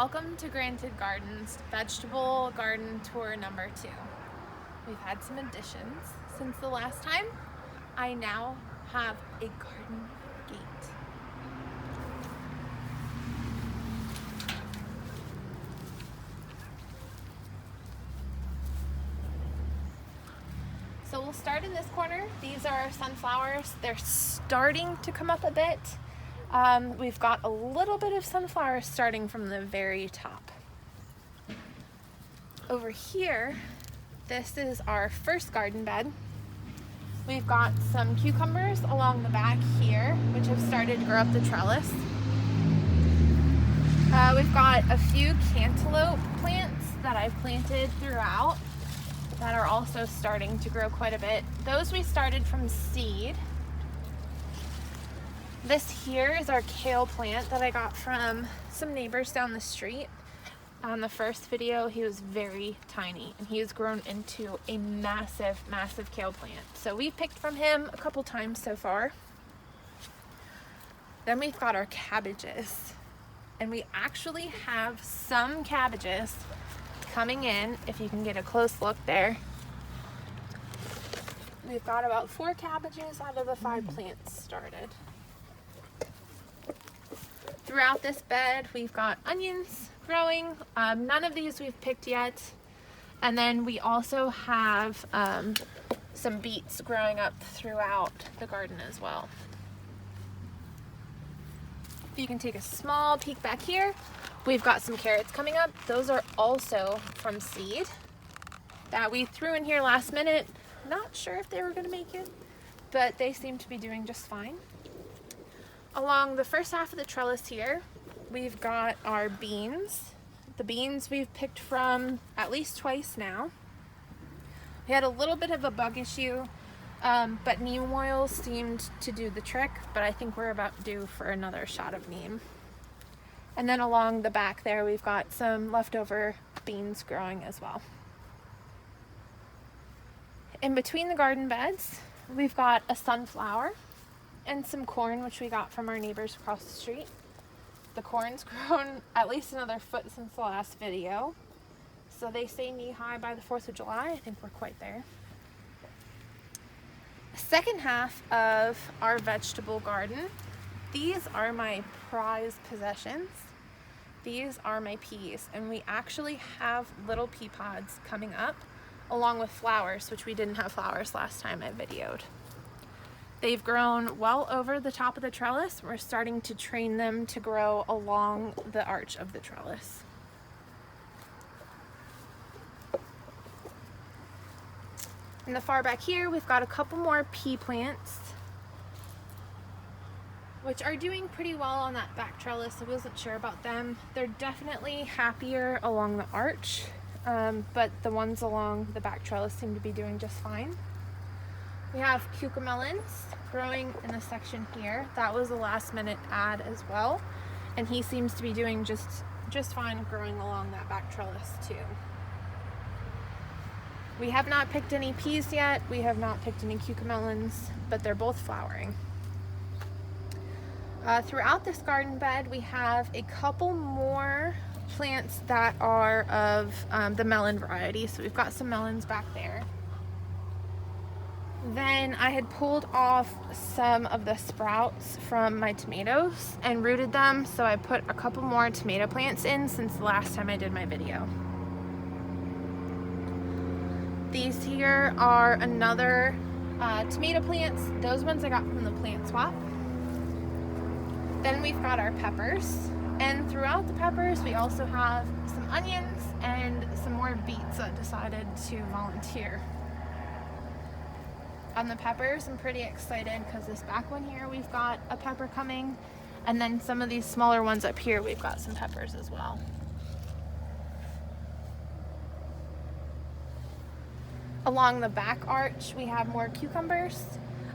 Welcome to Granted Gardens Vegetable Garden Tour number 2. We've had some additions since the last time. I now have a garden gate. So we'll start in this corner. These are sunflowers. They're starting to come up a bit. We've got a little bit of sunflowers starting from the very top. Over here, this is our first garden bed. We've got some cucumbers along the back here, which have started to grow up the trellis. We've got a few cantaloupe plants that I've planted throughout that are also starting to grow quite a bit. Those we started from seed. This here is our kale plant that I got from some neighbors down the street. On the first video, he was very tiny and he has grown into a massive, massive kale plant. So we picked from him a couple times so far. Then we've got our cabbages, and we actually have some cabbages coming in. If you can get a close look there, we've got about 4 cabbages out of the 5 plants started. Throughout this bed, we've got onions growing. None of these we've picked yet. And then we also have some beets growing up throughout the garden as well. If you can take a small peek back here, we've got some carrots coming up. Those are also from seed that we threw in here last minute. Not sure if they were going to make it, but they seem to be doing just fine. Along the first half of the trellis here, we've got our beans. The beans we've picked from at least twice now. We had a little bit of a bug issue, but neem oil seemed to do the trick, but I think we're about due for another shot of neem. And then along the back there, we've got some leftover beans growing as well. In between the garden beds, we've got a sunflower and some corn, which we got from our neighbors across the street. The corn's grown at least another foot since the last video. So they say knee-high by the 4th of July. I think we're quite there. The second half of our vegetable garden, these are my prized possessions. These are my peas, and we actually have little pea pods coming up along with flowers, which we didn't have flowers last time I videoed. They've grown well over the top of the trellis. We're starting to train them to grow along the arch of the trellis. In the far back here, we've got a couple more pea plants, which are doing pretty well on that back trellis. I wasn't sure about them. They're definitely happier along the arch, but the ones along the back trellis seem to be doing just fine. We have cucamelons growing in this section here. That was a last minute add as well, and he seems to be doing just fine growing along that back trellis too. We have not picked any peas yet. We have not picked any cucamelons, but they're both flowering. Throughout this garden bed, we have a couple more plants that are of the melon variety. So we've got some melons back there. Then I had pulled off some of the sprouts from my tomatoes and rooted them, so I put a couple more tomato plants in since the last time I did my video. These here are another tomato plants. Those ones I got from the plant swap. Then we've got our peppers, and throughout the peppers we also have some onions and some more beets that decided to volunteer. On the peppers, I'm pretty excited because this back one here, we've got a pepper coming, and then some of these smaller ones up here, we've got some peppers as well. Along the back arch, we have more cucumbers.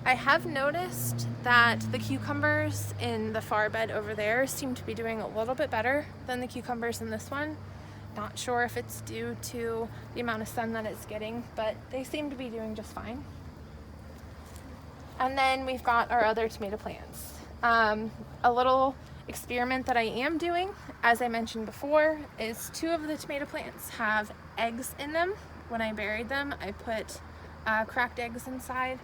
I have noticed that the cucumbers in the far bed over there seem to be doing a little bit better than the cucumbers in this one. Not sure if it's due to the amount of sun that it's getting, but they seem to be doing just fine. And then we've got our other tomato plants. A little experiment that I am doing, as I mentioned before, is 2 of the tomato plants have eggs in them. When I buried them, I put cracked eggs inside.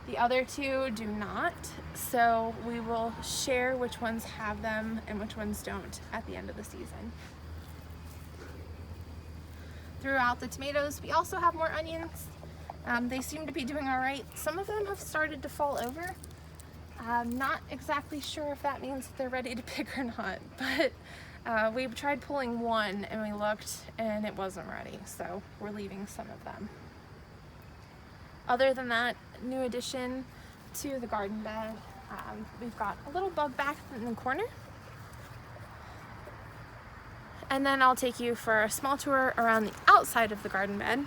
The other 2 do not, so we will share which ones have them and which ones don't at the end of the season. Throughout the tomatoes, we also have more onions. They seem to be doing all right. Some of them have started to fall over. I'm not exactly sure if that means that they're ready to pick or not, but we tried pulling one and we looked and it wasn't ready, so we're leaving some of them. Other than that, new addition to the garden bed, we've got a little bug back in the corner. And then I'll take you for a small tour around the outside of the garden bed.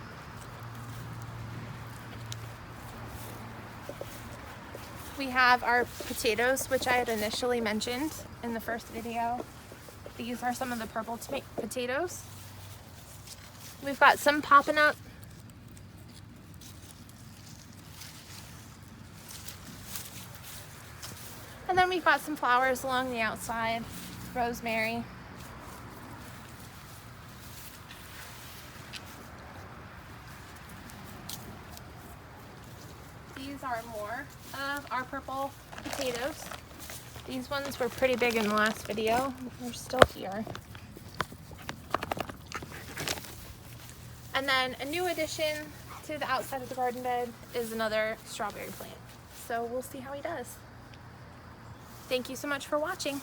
We have our potatoes, which I had initially mentioned in the first video. These are some of the purple potatoes. We've got some popping up. And then we've got some flowers along the outside, rosemary. These are more of our purple potatoes. These ones were pretty big in the last video. They're still here. And then a new addition to the outside of the garden bed is another strawberry plant. So we'll see how he does. Thank you so much for watching.